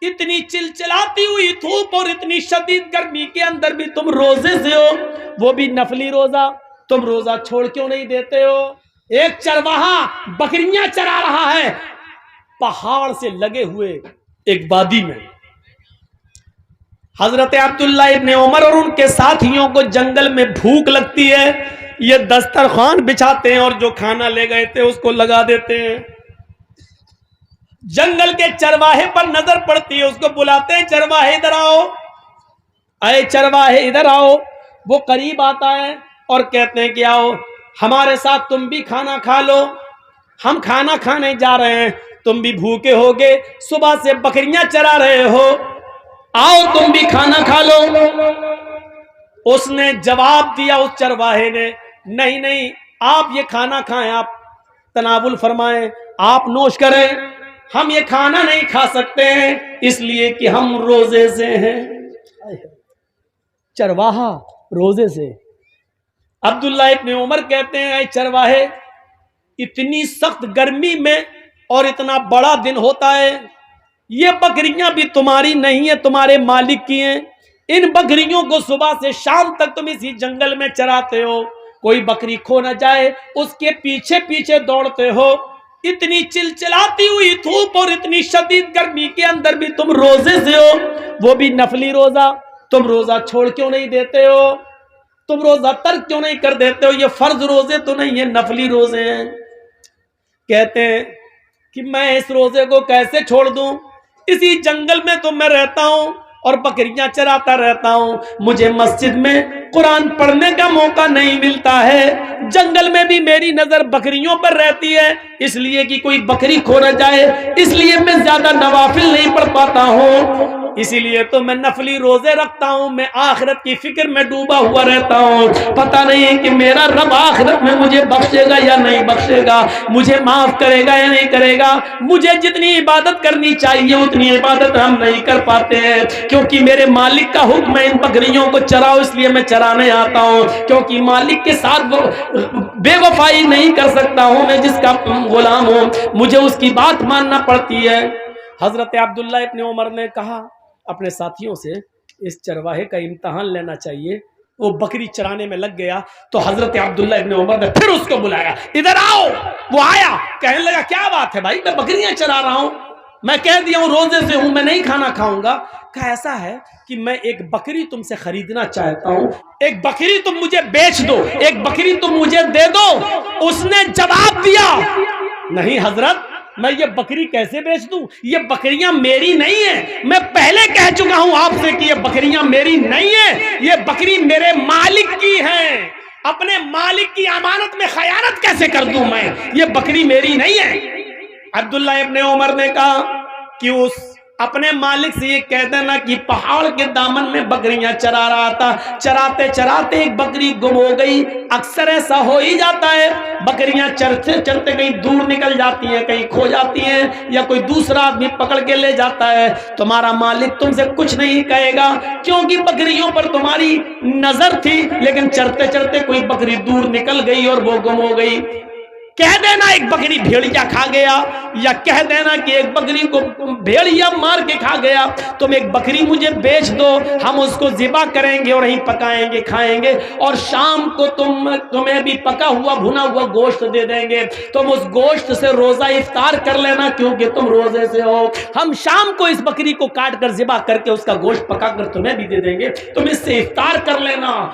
اتنی چلچلاتی ہوئی دھوپ اور اتنی شدید گرمی کے اندر بھی تم روزے سے ہو, وہ بھی نفلی روزہ. تم روزہ چھوڑ کیوں نہیں دیتے ہو؟ ایک چرواہا بکریاں چرا رہا ہے پہاڑ سے لگے ہوئے ایک وادی میں. حضرت عبداللہ ابن عمر اور ان کے ساتھیوں کو جنگل میں بھوک لگتی ہے, یہ دسترخوان بچھاتے ہیں اور جو کھانا لے گئے تھے اس کو لگا دیتے ہیں. جنگل کے چرواہے پر نظر پڑتی ہے, اس کو بلاتے ہیں, چرواہے ادھر آؤ, اے چرواہے ادھر آؤ. وہ قریب آتا ہے اور کہتے ہیں کہ آؤ ہمارے ساتھ تم بھی کھانا کھا لو, ہم کھانا کھانے جا رہے ہیں, تم بھی بھوکے ہوگے, صبح سے بکریاں چرا رہے ہو, آؤ تم بھی کھانا کھا لو. اس نے جواب دیا, اس چرواہے نے, نہیں نہیں آپ یہ کھانا کھائیں, آپ تناول فرمائیں, آپ نوش کریں, ہم یہ کھانا نہیں کھا سکتے ہیں اس لیے کہ ہم روزے سے ہیں. چرواہا روزے سے. عبداللہ ابن عمر کہتے ہیں اے چرواہے, اتنی سخت گرمی میں اور اتنا بڑا دن ہوتا ہے, یہ بکریاں بھی تمہاری نہیں ہیں, تمہارے مالک کی ہیں. ان بکریوں کو صبح سے شام تک تم اسی جنگل میں چراتے ہو, کوئی بکری کھو نہ جائے اس کے پیچھے پیچھے دوڑتے ہو. اتنی چلچلاتی ہوئی دھوپ اور اتنی شدید گرمی کے اندر بھی تم روزے سے ہو, وہ بھی نفلی روزہ. تم روزہ چھوڑ کیوں نہیں دیتے ہو؟ تم روزہ ترک کیوں نہیں کر دیتے ہو؟ یہ فرض روزے تو نہیں ہیں, نفلی روزے ہیں. کہتے ہیں کہ میں اس روزے کو کیسے چھوڑ دوں, اسی جنگل میں تو میں رہتا ہوں اور بکریاں چراتا رہتا ہوں, مجھے مسجد میں قرآن پڑھنے کا موقع نہیں ملتا ہے, جنگل میں بھی میری نظر بکریوں پر رہتی ہے, اس لیے کہ کوئی بکری کھو نہ جائے, اس لیے میں زیادہ نوافل نہیں پڑھ پاتا ہوں, اسی لیے تو میں نفلی روزے رکھتا ہوں. میں آخرت کی فکر میں ڈوبا ہوا رہتا ہوں, پتہ نہیں کہ میرا رب آخرت میں مجھے بخشے گا یا نہیں بخشے گا, مجھے معاف کرے گا یا نہیں کرے گا. مجھے جتنی عبادت کرنی چاہیے اتنی عبادت ہم نہیں کر پاتے ہیں, کیونکہ میرے مالک کا حکم ہے ان بکریوں کو چراؤ, اس لیے میں چرانے آتا ہوں, کیونکہ مالک کے ساتھ بے وفائی نہیں کر سکتا ہوں, میں جس کا غلام ہوں مجھے اس کی بات ماننا پڑتی ہے. حضرت عبداللہ ابن عمر نے کہا اپنے ساتھیوں سے اس چرواہے کا امتحان لینا چاہیے. وہ بکری چرانے میں لگ گیا تو حضرت عبداللہ ابن عمر نے پھر اس کو بلایا, ادھر آؤ. وہ آیا, کہنے لگا کیا بات ہے بھائی, میں بکریاں چرا رہا ہوں, میں کہہ دیا ہوں روزے سے ہوں, میں نہیں کھانا کھاؤں گا. کہا ایسا ہے کہ میں ایک بکری تم سے خریدنا چاہتا ہوں, ایک بکری تم مجھے بیچ دو, ایک بکری تم مجھے دے دو. اس نے جواب دیا نہیں حضرت, میں یہ بکری کیسے بیچ دوں, یہ بکریاں میری نہیں ہیں, میں پہلے کہہ چکا ہوں آپ سے کہ یہ بکریاں میری نہیں ہیں, یہ بکری میرے مالک کی ہیں. اپنے مالک کی امانت میں خیانت کیسے کر دوں میں, یہ بکری میری نہیں ہے. عبداللہ ابن عمر نے کہا کہ اس اپنے مالک سے یہ کہہ دینا کہ پہاڑ کے دامن میں بکریاں چرا رہا تھا, چراتے چراتے ایک بکری گم ہو گئی. اکثر ایسا ہو ہی جاتا ہے, بکریاں چرتے چرتے کہیں دور نکل جاتی ہیں, کہیں کھو جاتی ہیں, یا کوئی دوسرا آدمی پکڑ کے لے جاتا ہے. تمہارا مالک تم سے کچھ نہیں کہے گا کیونکہ بکریوں پر تمہاری نظر تھی, لیکن چرتے چرتے کوئی بکری دور نکل گئی اور وہ گم ہو گئی. کہہ دینا ایک بکری بھیڑیا کھا گیا, یا کہہ دینا کہ ایک بکری کو بھیڑیا مار کے کھا گیا, تم ایک بکری مجھے بیچ دو, ہم اس کو ذبح کریں گے اور وہیں پکائیں گے کھائیں گے, اور شام کو تمہیں بھی پکا ہوا بھنا ہوا گوشت دے دیں گے, تم اس گوشت سے روزہ افطار کر لینا کیونکہ تم روزے سے ہو. ہم شام کو اس بکری کو کاٹ کر ذبح کر کے اس کا گوشت پکا کر تمہیں بھی دے دیں گے, تم اس سے افطار کر لینا.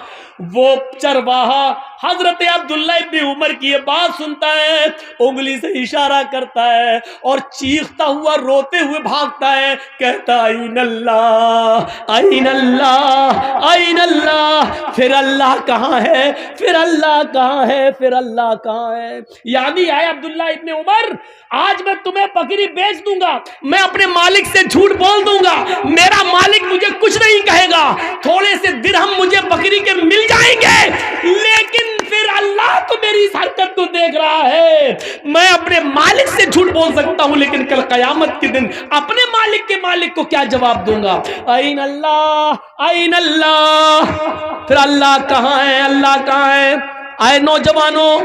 وہ چرواہا حضرت عبداللہ ابن عمر کی یہ بات سنتا ہے, انگلی سے اشارہ کرتا ہے اور چیختا ہوا روتے ہوئے بھاگتا ہے, کہتا این اللہ این اللہ این اللہ, پھر اللہ کہاں ہے, پھر اللہ کہاں ہے, پھر اللہ کہاں ہے. یعنی آئے عبداللہ ابن عمر, آج میں تمہیں بکری بیچ دوں گا, میں اپنے مالک سے جھوٹ بول دوں گا, میرا مالک مجھے کچھ نہیں کہے گا, تھوڑے سے درہم مجھے بکری کے مل جائیں گے, لیکن پھر اللہ تو میری اس حرکت کو دیکھ رہا ہے. میں اپنے مالک سے جھوٹ بول سکتا ہوں, لیکن کل قیامت کے دن اپنے مالک کے مالک کو کیا جواب دوں گا. این اللہ این اللہ, پھر اللہ کہاں ہے, اللہ کہاں ہے. آئے نوجوانوں,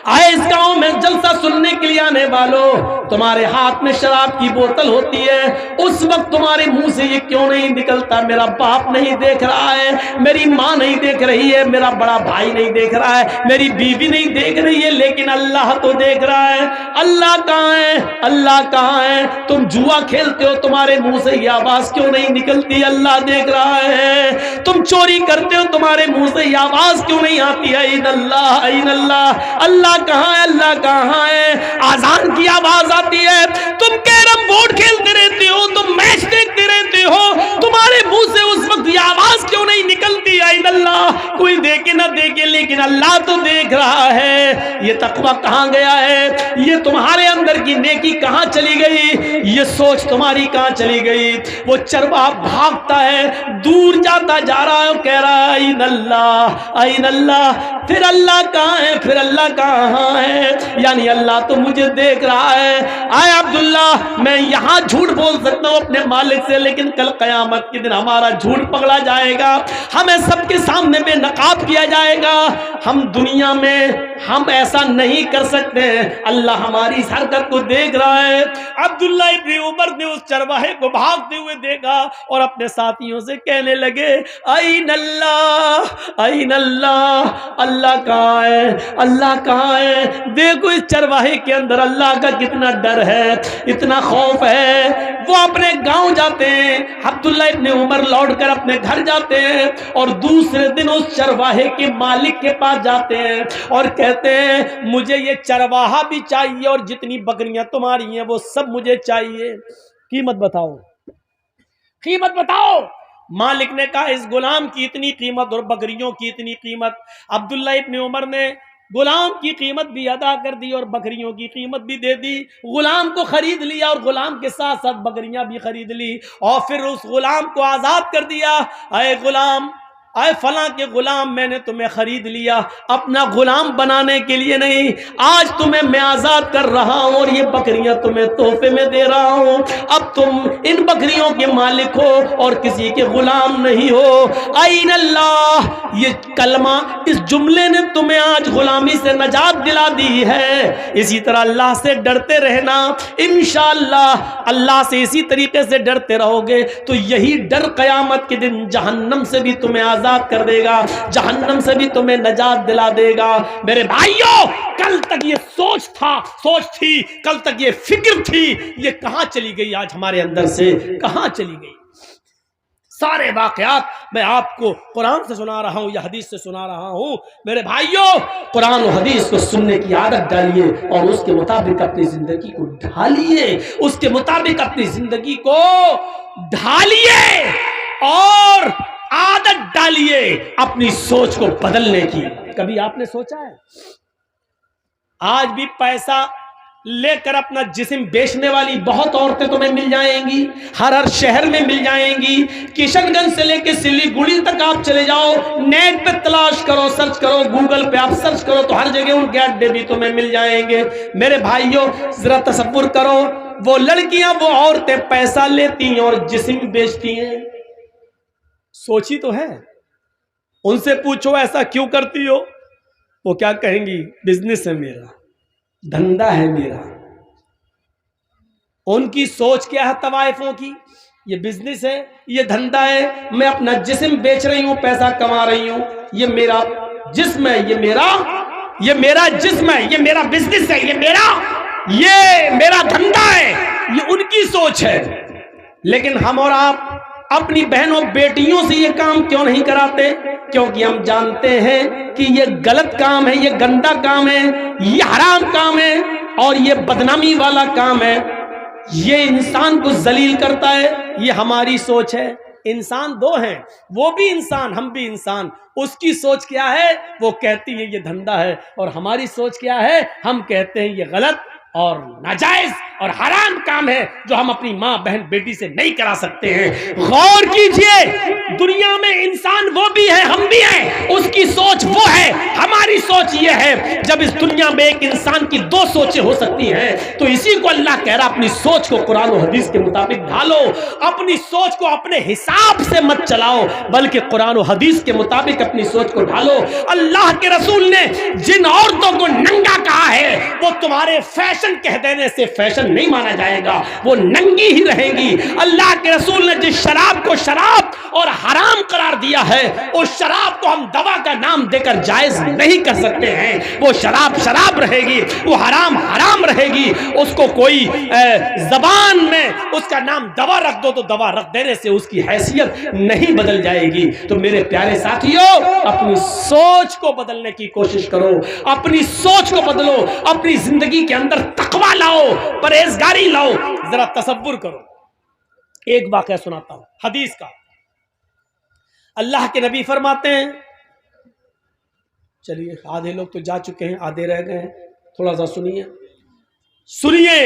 آئے اس گاؤں میں جلسہ سننے کے لیے آنے والوں، تمہارے ہاتھ میں شراب کی بوتل ہوتی ہے، اس وقت تمہارے منہ سے یہ کیوں نہیں نکلتا میرا باپ نہیں دیکھ رہا ہے، میری ماں نہیں دیکھ رہی ہے، میرا بڑا بھائی نہیں دیکھ رہا ہے، میری بیوی نہیں دیکھ رہی ہے، لیکن اللہ تو دیکھ رہا ہے۔ اللہ کہاں ہے؟ اللہ کہاں ہے؟ تم جوا کھیلتے ہو، تمہارے منہ سے یہ آواز کیوں نہیں نکلتی؟ اللہ دیکھ رہا ہے۔ تم چوری کرتے ہو، تمہارے منہ سے یہ آواز کیوں نہیں آتی ہے؟ این اللہ، این اللہ۔ اللہ کہاں ہے؟ اللہ کہاں ہے؟ آذان کی آواز آتی ہے، تم کیرم بورڈ کھیلتے رہتے ہو، تم میچ دیکھتے رہتے ہو، تمہارے منہ سے اس وقت یہ آواز کیوں نہیں نکلتی؟ این اللہ۔ کوئی دیکھے نہ دیکھے لیکن اللہ تو دیکھ رہا ہے۔ یہ تقویٰ کہاں گیا ہے؟ یہ تمہارے اندر کی نیکی کہاں چلی گئی؟ یہ سوچ تمہاری کہاں چلی گئی؟ وہ چرواہا بھاگتا ہے، دور جاتا جا رہا ہے، کہہ رہا ہے این اللہ، این اللہ۔ پھر اللہ کہاں ہے؟ پھر اللہ کہاں ہے؟ یعنی اللہ تو مجھے دیکھ رہا ہے۔ آئے عبداللہ، میں یہاں جھوٹ بول سکتا ہوں اپنے مالک سے، لیکن کل قیامت کے دن ہمارا جھوٹ پکڑا جائے گا، ہمیں سب کے سامنے بے نقاب کیا جائے گا۔ ہم دنیا میں ہم ایسا نہیں کر سکتے، اللہ ہماری اس حرکت کو دیکھ رہا ہے۔ عبداللہ ابن عمر نے اس چرواہے کو بھاگتے ہوئے دیکھا اور اپنے ساتھیوں سے کہنے لگے این اللہ، این اللہ۔ اللہ کہاں ہے؟ اللہ کہاں ہے؟ دیکھو اس چرواہے کے اندر اللہ کا کتنا ڈر ہے، اتنا خوف ہے۔ وہ اپنے گاؤں جاتے ہیں، عبداللہ ابن عمر لوٹ کر اپنے گھر جاتے ہیں اور دوسرے دن اس چرواہے کے مالک کے پاس جاتے ہیں اور کہتے ہیں مجھے یہ چرواہا بھی چاہیے اور جتنی بکریاں تمہاری ہیں وہ سب مجھے چاہیے، قیمت بتاؤ، قیمت بتاؤ۔ مالک نے کہا اس غلام کی اتنی قیمت اور بکریوں کی اتنی قیمت۔ عبداللہ ابن عمر نے غلام کی قیمت بھی ادا کر دی اور بکریوں کی قیمت بھی دے دی، غلام کو خرید لیا اور غلام کے ساتھ ساتھ بکریاں بھی خرید لی، اور پھر اس غلام کو آزاد کر دیا۔ اے غلام، اے فلاں کے غلام، میں نے تمہیں خرید لیا اپنا غلام بنانے کے لیے نہیں، آج تمہیں میں آزاد کر رہا ہوں اور یہ بکریاں تمہیں تحفے میں دے رہا ہوں، اب تم ان بکریوں کے مالک ہو اور کسی کے غلام نہیں ہو۔ این اللہ، یہ کلمہ، اس جملے نے تمہیں آج غلامی سے نجات دلا دی ہے۔ اسی طرح اللہ سے ڈرتے رہنا، انشاءاللہ اللہ سے اسی طریقے سے ڈرتے رہو گے تو یہی ڈر قیامت کے دن جہنم سے بھی تمہیں آزاد کر دے گا، جہنم سے بھی تمہیں نجات دلا دے گا۔ میرے بھائیوں، کل تک یہ سوچ تھی، کل تک یہ فکر تھی، یہ کہاں چلی گئی؟ آج ہمارے اندر سے کہاں چلی گئی؟ سارے واقعات میں آپ کو قرآن سے سنا رہا ہوں یا حدیث سے سنا رہا ہوں۔ میرے بھائیوں، قرآن و حدیث کو سننے کی عادت ڈالیے اور اس کے مطابق اپنی زندگی کو ڈھالیے، اس کے مطابق اپنی زندگی کو ڈھالیے اور عادت ڈالیے اپنی سوچ کو بدلنے کی۔ کبھی آپ نے سوچا ہے آج بھی پیسہ لے کر اپنا جسم بیچنے والی بہت عورتیں تمہیں مل جائیں گی، ہر شہر میں مل جائیں گی، کشن گنج سے لے کے سلیگوڑی تک آپ چلے جاؤ، نیٹ پہ تلاش کرو، سرچ کرو، گوگل پہ آپ سرچ کرو تو ہر جگہ ان کے اڈے بھی تمہیں مل جائیں گے۔ میرے بھائیوں، ذرا تصور کرو، وہ لڑکیاں، وہ عورتیں پیسہ لیتی ہیں اور جسم بیچتی ہیں۔ سوچی تو ہے؟ ان سے پوچھو ایسا کیوں کرتی ہو، وہ کیا کہیں گی؟ بزنس ہے میرا، دھندا ہے میرا۔ ان کی سوچ کیا ہے طوائفوں کی؟ یہ بزنس ہے، یہ دھندا ہے، میں اپنا جسم بیچ رہی ہوں، پیسہ کما رہی ہوں، یہ میرا جسم ہے، یہ میرا جسم ہے، یہ میرا بزنس ہے، یہ میرا دھندا ہے۔ یہ ان کی سوچ ہے۔ لیکن ہم اور آپ اپنی بہنوں بیٹیوں سے یہ کام کیوں نہیں کراتے؟ کیونکہ ہم جانتے ہیں کہ یہ غلط کام ہے، یہ گندا کام ہے، یہ حرام کام ہے اور یہ بدنامی والا کام ہے، یہ انسان کو ذلیل کرتا ہے۔ یہ ہماری سوچ ہے۔ انسان دو ہیں، وہ بھی انسان، ہم بھی انسان۔ اس کی سوچ کیا ہے؟ وہ کہتی ہے یہ دھندا ہے، اور ہماری سوچ کیا ہے؟ ہم کہتے ہیں یہ غلط اور ناجائز اور حرام کام ہے جو ہم اپنی ماں بہن بیٹی سے نہیں کرا سکتے ہیں۔ غور کیجئے، دنیا میں انسان وہ بھی ہے، ہم بھی ہیں، اس کی سوچ وہ ہے، ہماری سوچ یہ ہے۔ جب اس دنیا میں ایک انسان کی دو سوچیں ہو سکتی ہیں تو اسی کو اللہ کہہ رہا اپنی سوچ کو قرآن و حدیث کے مطابق ڈھالو، اپنی سوچ کو اپنے حساب سے مت چلاؤ بلکہ قرآن و حدیث کے مطابق اپنی سوچ کو ڈھالو۔ اللہ کے رسول نے جن عورتوں کو ننگا کہا ہے وہ تمہارے فیشن کہہ دینے سے فیشن نہیں مانا جائے گا، وہ ننگی ہی رہیں گی۔ اللہ کے رسول نے جس شراب کو شراب اور حرام قرار دیا ہے اس شراب کو ہم دوا کا نام دے کر جائز نہیں کر سکتے ہیں۔ وہ شراب شراب رہے گی، وہ حرام حرام رہے گی، اس کو کوئی زبان میں اس کا نام دوا رکھ دو تو دوا رکھ دینے سے اس کی حیثیت نہیں بدل جائے گی۔ تو میرے پیارے ساتھیوں، اپنی سوچ کو بدلنے کی کوشش کرو، اپنی سوچ کو بدلو، اپنی زندگی کے اندر تقوی لاؤ، پرہیزگاری لاؤ۔ ذرا تصور کرو، ایک واقعہ سناتا ہوں حدیث کا۔ اللہ کے نبی فرماتے ہیں، چلیے آدھے لوگ تو جا چکے ہیں، آدھے رہ گئے ہیں، تھوڑا سا سنیے سنیے،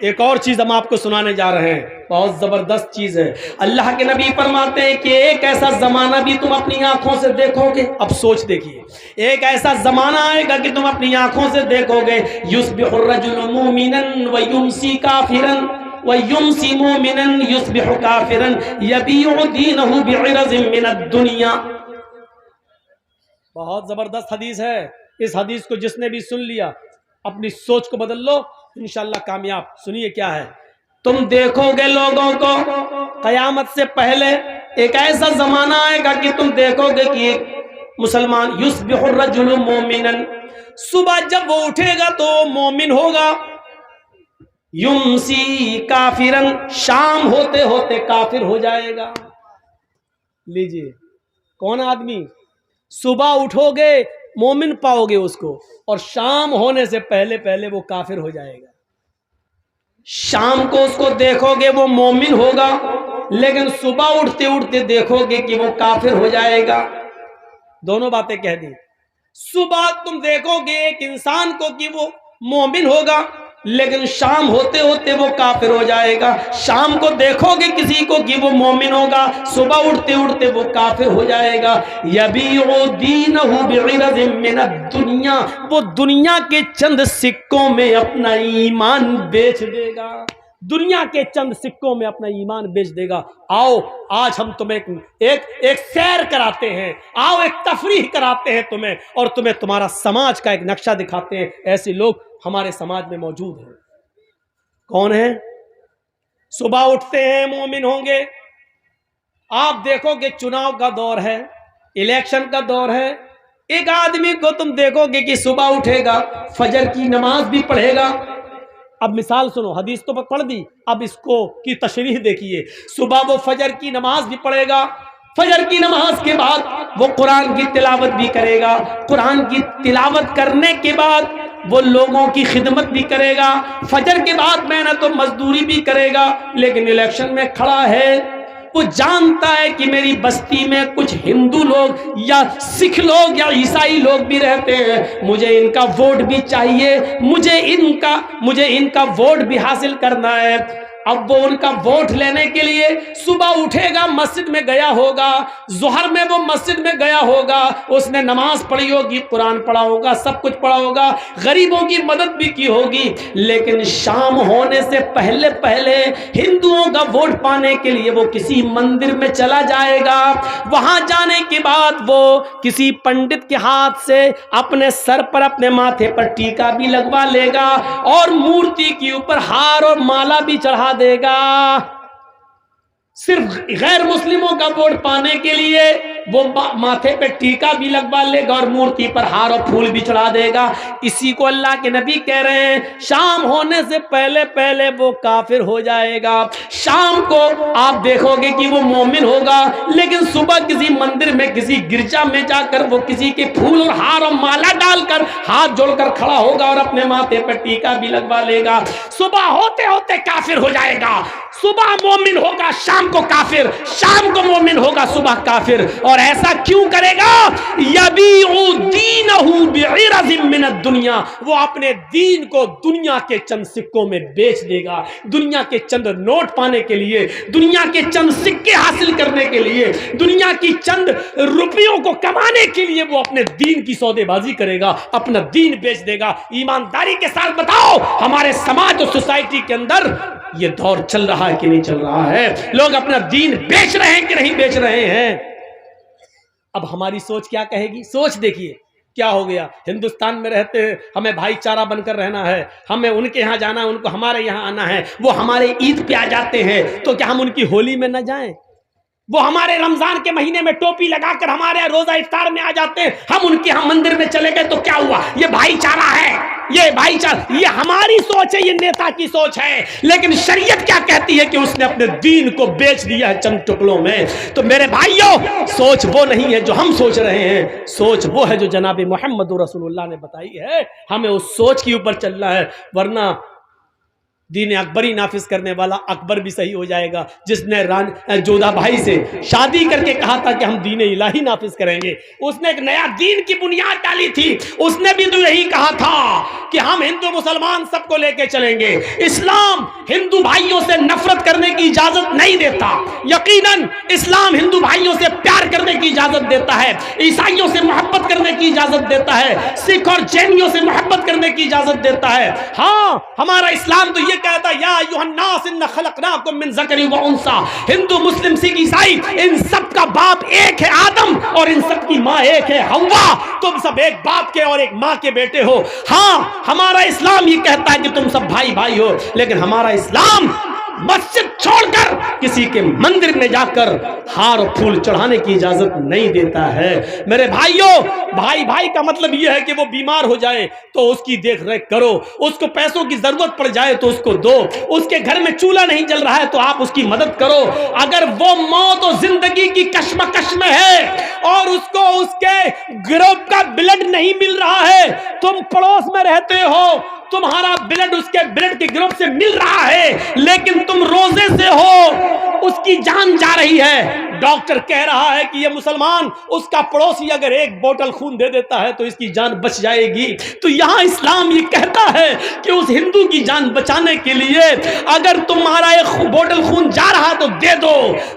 ایک اور چیز ہم آپ کو سنانے جا رہے ہیں، بہت زبردست چیز ہے۔ اللہ کے نبی فرماتے ہیں کہ ایک ایسا زمانہ بھی تم اپنی آنکھوں سے دیکھو گے۔ اب سوچ دیکھیے، ایک ایسا زمانہ آئے گا کہ تم اپنی آنکھوں سے دیکھو گے، یصبح الرجل مومنا ویمسی کافرا وَيُمْسِي مُؤْمِنًا يُصْبِحُ كَافِرًا يَبِيعُ دِينَهُ بِعِرَضٍ مِّنَ الدُّنْيَا۔ بہت زبردست حدیث ہے۔ اس حدیث کو جس نے بھی سن لیا اپنی سوچ کو بدل لو، انشاءاللہ کامیاب۔ سنیے کیا ہے، تم دیکھو گے لوگوں کو قیامت سے پہلے ایک ایسا زمانہ آئے گا کہ تم دیکھو گے کہ ایک مسلمان یصبح الرجل مومنا، صبح جب وہ اٹھے گا تو مومن ہوگا، یمسی کافرن، شام ہوتے ہوتے کافر ہو جائے گا۔ لیجئے، کون آدمی؟ صبح اٹھو گے مومن پاؤ گے اس کو، اور شام ہونے سے پہلے پہلے وہ کافر ہو جائے گا۔ شام کو اس کو دیکھو گے وہ مومن ہوگا، لیکن صبح اٹھتے اٹھتے دیکھو گے کہ وہ کافر ہو جائے گا۔ دونوں باتیں کہہ دی۔ صبح تم دیکھو گے ایک انسان کو کہ وہ مومن ہوگا، لیکن شام ہوتے ہوتے وہ کافر ہو جائے گا۔ شام کو دیکھو گے کسی کو کہ وہ مومن ہوگا، صبح اٹھتے اٹھتے وہ کافر ہو جائے گا۔ یبیع دینہ بعرض من الدنیا، وہ دنیا کے چند سکوں میں اپنا ایمان بیچ دے گا، دنیا کے چند سکوں میں اپنا ایمان بیچ دے گا۔ آؤ آج ہم تمہیں ایک سیر کراتے ہیں، آؤ ایک تفریح کراتے ہیں تمہیں، اور تمہیں تمہارا سماج کا ایک نقشہ دکھاتے ہیں۔ ایسے لوگ ہمارے سماج میں موجود ہیں۔ کون ہیں؟ صبح اٹھتے ہیں مومن ہوں گے، آپ دیکھو گے چناؤ کا دور ہے، الیکشن کا دور ہے، ایک آدمی کو تم دیکھو گے کہ صبح اٹھے گا، فجر کی نماز بھی پڑھے گا۔ اب مثال سنو، حدیث تو پڑھ دی، اب اس کو کی تشریح دیکھیے۔ صبح وہ فجر کی نماز بھی پڑھے گا، فجر کی نماز کے بعد وہ قرآن کی تلاوت بھی کرے گا، قرآن کی تلاوت کرنے کے بعد وہ لوگوں کی خدمت بھی کرے گا، فجر کے بعد محنت و مزدوری بھی کرے گا، لیکن الیکشن میں کھڑا ہے، وہ جانتا ہے کہ میری بستی میں کچھ ہندو لوگ یا سکھ لوگ یا عیسائی لوگ بھی رہتے ہیں، مجھے ان کا ووٹ بھی چاہیے، مجھے ان کا ووٹ بھی حاصل کرنا ہے۔ اب وہ ان کا ووٹ لینے کے لیے صبح اٹھے گا، مسجد میں گیا ہوگا، ظہر میں وہ مسجد میں گیا ہوگا، اس نے نماز پڑھی ہوگی، قرآن پڑھا ہوگا، سب کچھ پڑھا ہوگا، غریبوں کی مدد بھی کی ہوگی، لیکن شام ہونے سے پہلے پہلے ہندوؤں کا ووٹ پانے کے لیے وہ کسی مندر میں چلا جائے گا۔ وہاں جانے کے بعد وہ کسی پنڈت کے ہاتھ سے اپنے سر پر، اپنے ماتھے پر ٹیکا بھی لگوا لے گا، اور مورتی کے اوپر ہار اور مالا بھی چڑھا دے گا۔ صرف غیر مسلموں کا ووٹ پانے کے لیے وہ ماتھے پہ ٹیکا بھی لگوا لے گا اور مورتی پر ہار اور پھول بھی چڑھا دے گا۔ اسی کو اللہ کے نبی کہہ رہے ہیں شام ہونے سے پہلے پہلے وہ کافر ہو جائے گا۔ شام کو آپ دیکھو گے کہ وہ مومن ہوگا، لیکن صبح کسی مندر میں، کسی گرجا میں جا کر وہ کسی کے پھول اور ہار اور مالا ڈال کر ہاتھ جوڑ کر کھڑا ہوگا اور اپنے ماتھے پر ٹیکا بھی لگوا لے گا۔ صبح ہوتے ہوتے کافر ہو جائے گا، صبح مومن ہوگا شام کو کافر، شام کو مومن ہوگا صبح کافر. اور ایسا کیوں کرے گا؟ یبیع دینہ بعرض من الدنیا، وہ اپنے دین کو دنیا کے چند سکوں میں بیچ دے گا. دنیا کے چند نوٹ پانے کے لیے، دنیا کے چند سکے حاصل کرنے کے لیے، دنیا کی چند روپیوں کو کمانے کے لیے وہ اپنے دین کی سودے بازی کرے گا، اپنا دین بیچ دے گا. ایمانداری کے ساتھ بتاؤ ہمارے سماج اور سوسائٹی کے اندر یہ دور چل رہا ہے کہ نہیں چل رہا ہے؟ لوگ اپنا دین بیچ رہے ہیں کہ نہیں بیچ رہے ہیں؟ اب ہماری سوچ کیا کہے گی؟ سوچ دیکھیے کیا ہو گیا. ہندوستان میں رہتے ہیں، ہمیں بھائی چارہ بن کر رہنا ہے، ہمیں ان کے یہاں جانا ہے، ان کو ہمارے یہاں آنا ہے. وہ ہمارے عید پہ آ جاتے ہیں تو کیا ہم ان کی ہولی میں نہ جائیں؟ وہ ہمارے رمضان کے مہینے میں ٹوپی لگا کر ہمارے روزہ افطار میں آ جاتے ہیں، ہم ان کے ہاں مندر میں چلے گئے تو کیا ہوا؟ یہ بھائی چارہ ہے، یہ بھائی چارہ. یہ ہماری سوچ ہے، یہ نیتا کی سوچ ہے. لیکن شریعت کیا کہتی ہے کہ اس نے اپنے دین کو بیچ دیا ہے چند ٹکڑوں میں. تو میرے بھائیوں، سوچ وہ نہیں ہے جو ہم سوچ رہے ہیں، سوچ وہ ہے جو جناب محمد رسول اللہ نے بتائی ہے. ہمیں اس سوچ کے اوپر چلنا ہے، ورنہ دین اکبری نافذ کرنے والا اکبر بھی صحیح ہو جائے گا. جس نے جودھا بھائی سے شادی کر کے کہا تھا کہ ہم دین الہی نافذ کریں گے، اس نے ایک نیا دین کی بنیاد ڈالی تھی. اس نے بھی تو یہی کہا تھا کہ ہم ہندو مسلمان سب کو لے کے چلیں گے. اسلام ہندو بھائیوں سے نفرت کرنے کی اجازت نہیں دیتا. یقیناً اسلام ہندو بھائیوں سے پیار کرنے کی اجازت دیتا ہے، عیسائیوں سے محبت کرنے کی اجازت دیتا ہے، سکھ اور جینیوں سے محبت کرنے کی اجازت دیتا ہے. ہاں، ہمارا اسلام تو یہ کہتا ہے یا ایھا الناس ان خلقناکم من ذکر و انثی. ہندو مسلم سکھ عیسائی ان سب کا باپ ایک ہے آدم، اور ان سب کی ماں ایک ہے حوا. تم سب ایک باپ کے اور ایک ماں کے بیٹے ہو. ہاں، ہمارا اسلام یہ کہتا ہے کہ تم سب بھائی بھائی ہو، لیکن ہمارا اسلام مسجد چھوڑ کر کسی کے مندر میں جا کر ہار پھول چڑھانے کی اجازت نہیں دیتا ہے. میرے بھائیوں، بھائی بھائی کا مطلب یہ ہے کہ وہ بیمار ہو جائے تو اس کی دیکھ ریکھ کرو، اس کو پیسوں کی ضرورت پڑ جائے تو اس کو دو، اس کے گھر میں چولہا نہیں جل رہا ہے تو آپ اس کی مدد کرو. اگر وہ موت و زندگی کی کشمکش میں ہے اور اس کو اس کے گروپ کا بلڈ نہیں مل رہا ہے، تم پڑوس میں رہتے ہو، تمہارا بلڈ اس کے بلڈ کے گروپ سے مل رہا ہے، لیکن تم روزے سے ہو، اس کی جان جا رہی ہے. ڈاکٹر کہہ رہا ہے کہ یہ مسلمان، اس کا پڑوسی اگر ایک بوتل خون دے دیتا ہے تو اس کی جان بچ جائے گی. تو یہاں اسلام یہ کہتا ہے کہ اس ہندو کی جان بچانے کے لیے اگر تمہارا ایک بوتل خون جا رہا تو دے دو.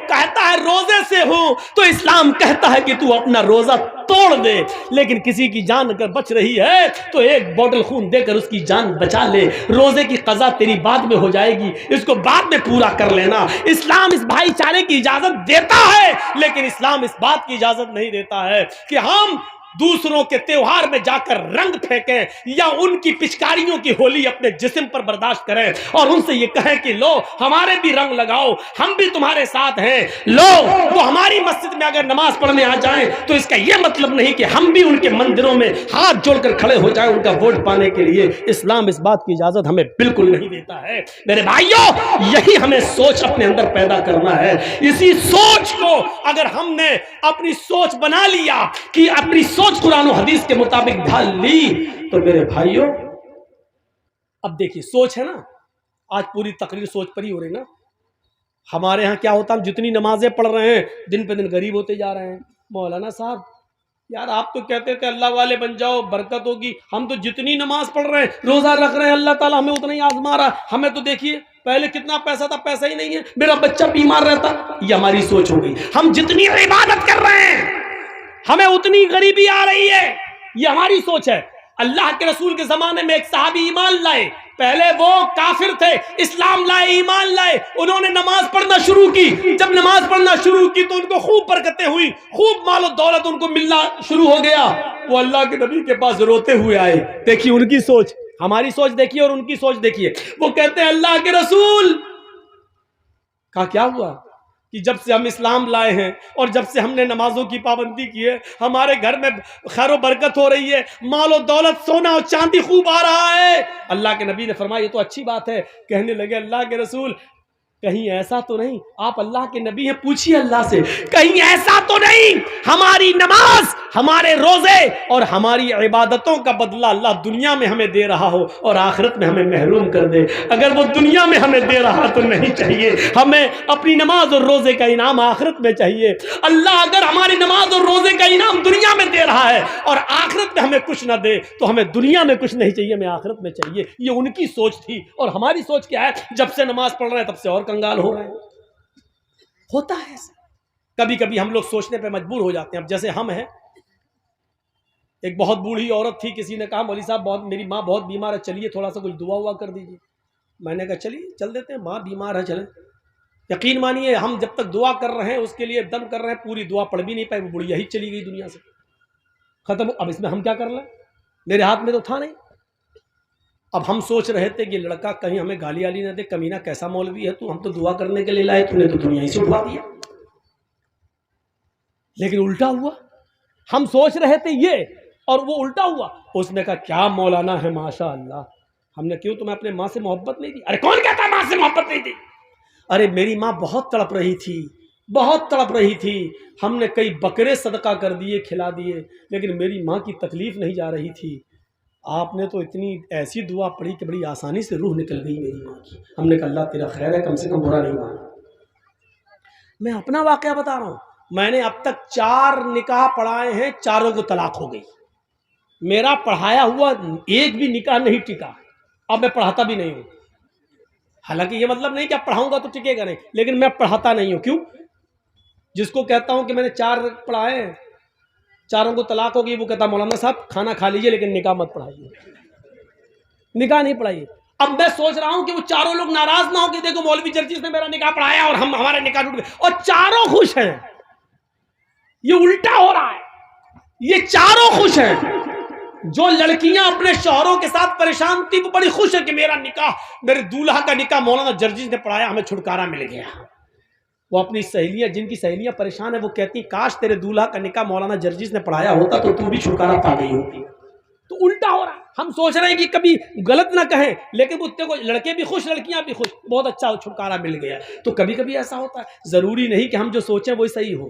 کہتا ہے روزے سے ہو، تو اسلام کہتا ہے کہ تو اپنا روزہ توڑ دے. لیکن کسی کی جان اگر بچ رہی ہے تو ایک بوتل خون دے کر اس کی جان بچا لے. روزے کی قضا تیری بعد میں ہو جائے گی، اس کو بعد میں پورا کر لینا. اسلام اس بھائی چارے کی اجازت دیتا ہے، لیکن اسلام اس بات کی اجازت نہیں دیتا ہے کہ ہم دوسروں کے تیوہار میں جا کر رنگ پھینکیں یا ان کی پچکاریوں کی ہولی اپنے جسم پر برداشت کریں اور ان سے یہ کہیں کہ لو ہمارے بھی رنگ لگاؤ، ہم بھی تمہارے ساتھ ہیں. لو وہ ہماری مسجد میں اگر نماز پڑھنے آ جائیں تو اس کا یہ مطلب نہیں کہ ہم بھی ان کے مندروں میں ہاتھ جوڑ کر کھڑے ہو جائیں ان کا ووٹ پانے کے لیے. اسلام اس بات کی اجازت ہمیں بالکل نہیں دیتا ہے. میرے بھائیوں، یہی ہمیں سوچ اپنے اندر پیدا کرنا ہے. اسی سوچ کو اگر ہم نے اپنی سوچ بنا لیا کہ اپنی سوچ قرآن و حدیث کے مطابق ڈھال لی تو میرے بھائیوں، اب دیکھیے سوچ ہے نا، آج پوری تقریر سوچ پر ہی ہو رہی نا. ہمارے ہاں کیا ہوتا، ہم جتنی نمازیں پڑھ رہے ہیں دن پہ دن غریب ہوتے جا رہے ہیں. مولانا صاحب یار آپ تو کہتے تھے اللہ والے بن جاؤ برکت ہوگی، ہم تو جتنی نماز پڑھ رہے ہیں روزہ رکھ رہے ہیں اللہ تعالیٰ ہمیں اتنا ہی آزما رہا. ہمیں تو دیکھیے پہلے کتنا پیسہ تھا، پیسہ ہی نہیں ہے، میرا بچہ بیمار رہتا. یہ ہماری سوچ ہو گئی. ہم جتنی عبادت کر رہے ہیں ہمیں اتنی غریبی آ رہی ہے، یہ ہماری سوچ ہے. اللہ کے رسول کے زمانے میں ایک صحابی ایمان لائے، پہلے وہ کافر تھے، اسلام لائے، ایمان لائے، انہوں نے نماز پڑھنا شروع کی. جب نماز پڑھنا شروع کی تو ان کو خوب برکتیں ہوئی، خوب مال و دولت ان کو ملنا شروع ہو گیا. وہ اللہ کے نبی کے پاس روتے ہوئے آئے. دیکھیے ان کی سوچ، ہماری سوچ دیکھیے اور ان کی سوچ دیکھیے. وہ کہتے ہیں اللہ کے رسول کا کیا ہوا کہ جب سے ہم اسلام لائے ہیں اور جب سے ہم نے نمازوں کی پابندی کی ہے ہمارے گھر میں خیر و برکت ہو رہی ہے، مال و دولت سونا اور چاندی خوب آ رہا ہے. اللہ کے نبی نے فرمایا یہ تو اچھی بات ہے. کہنے لگے اللہ کے رسول کہیں ایسا تو نہیں، آپ اللہ کے نبی ہیں، پوچھیے اللہ سے، کہیں ایسا تو نہیں ہماری نماز، ہمارے روزے اور ہماری عبادتوں کا بدلہ اللہ دنیا میں ہمیں دے رہا ہو اور آخرت میں ہمیں محروم کر دے؟ اگر وہ دنیا میں ہمیں دے رہا تو نہیں چاہیے، ہمیں اپنی نماز اور روزے کا انعام آخرت میں چاہیے۔ اللہ اگر ہماری نماز اور روزے کا انعام دنیا میں دے رہا ہے اور آخرت میں ہمیں کچھ نہ دے تو ہمیں دنیا میں کچھ نہیں چاہیے، ہمیں آخرت میں چاہیے۔ یہ ان کی سوچ تھی، اور ہماری سوچ کیا ہے؟ جب سے نماز پڑھ رہے ہیں تب سے اور کنگال ہو رہے ہیں۔ ہوتا ہے ایسا، کبھی کبھی ہم لوگ سوچنے پہ مجبور ہو جاتے ہیں۔ اب جیسے ہم ہیں، ایک بہت بوڑھی عورت تھی، کسی نے کہا مولوی صاحب میری ماں بہت بیمار ہے، چلیے تھوڑا سا کچھ دعا ہوا کر دیجیے۔ میں نے کہا چلیے چل دیتے ہیں، ماں بیمار ہے چلیں۔ یقین مانیے ہم جب تک دعا کر رہے ہیں اس کے لیے دم کر رہے ہیں، پوری دعا پڑھ بھی نہیں پائے، وہ بڑھیا ہی چلی گئی دنیا سے، ختم۔ اب اس میں ہم کیا کر لیں؟ میرے ہاتھ میں تو تھا نہیں۔ اب ہم سوچ رہے تھے کہ لڑکا کہیں ہمیں گالی والی نہ دے، کمینہ کیسا مولوی ہے تو، ہم تو دعا کرنے کے لیے لائے، تو نے تو دنیا ہی سے اٹھوا دیا۔ لیکن الٹا ہوا، ہم سوچ رہے تھے یہ اور وہ الٹا ہوا۔ اس نے کہا کیا مولانا ہے ماشاء اللہ۔ ہم نے کیوں، تمہیں اپنے ماں سے محبت نہیں تھی؟ ارے کون کہتا ہے ماں سے محبت نہیں تھی؟ ارے میری ماں بہت تڑپ رہی تھی، بہت تڑپ رہی تھی، ہم نے کئی بکرے صدقہ کر دیے، کھلا دیے، لیکن میری ماں کی تکلیف نہیں جا رہی تھی۔ آپ نے تو اتنی ایسی دعا پڑھی کہ بڑی آسانی سے روح نکل گئی میری ماں کی۔ ہم نے کہا اللہ تیرا خیر ہے، کم سے کم برا نہیں مانا۔ میں اپنا واقعہ بتا رہا ہوں، میں نے اب تک 4 نکاح پڑھائے ہیں، چاروں کو طلاق ہو گئی۔ میرا پڑھایا ہوا ایک بھی نکاح نہیں ٹکا، اب میں پڑھاتا بھی نہیں ہوں۔ حالانکہ یہ مطلب نہیں کہ اب پڑھاؤں گا تو ٹکے گا نہیں، لیکن میں پڑھاتا نہیں ہوں۔ کیوں؟ جس کو کہتا ہوں کہ میں نے 4 پڑھائے ہیں، چاروں کو طلاق ہو گئی، وہ کہتا مولانا صاحب کھانا کھا لیجئے لیکن نکاح مت پڑھائیے، نکاح نہیں پڑھائیے۔ اب میں سوچ رہا ہوں کہ وہ چاروں لوگ ناراض نہ ہو کہ دیکھو مولوی جرجیس نے میرا نکاح پڑھایا اور ہمارے نکاح ٹوٹ گئے، اور چاروں خوش ہیں۔ یہ الٹا ہو رہا ہے، یہ چاروں خوش ہیں۔ جو لڑکیاں اپنے شوہروں کے ساتھ پریشان تھی وہ بڑی خوش ہے کہ میرا نکاح، میرے دولہا کا نکاح مولانا جرجیس نے پڑھایا، ہمیں چھٹکارا مل گیا۔ وہ اپنی سہیلیاں، جن کی سہیلیاں پریشان ہیں، وہ کہتی کاش تیرے دولہا کا نکاح مولانا جرجیس نے پڑھایا ہوتا تو تو بھی چھٹکارا پا گئی ہوتی۔ تو الٹا ہو رہا ہے، ہم سوچ رہے ہیں کہ کبھی غلط نہ کہیں، لیکن وہ لڑکے بھی خوش، لڑکیاں بھی خوش، بہت اچھا چھٹکارا مل گیا۔ تو کبھی کبھی ایسا ہوتا ہے، ضروری نہیں کہ ہم جو سوچیں وہی صحیح ہو۔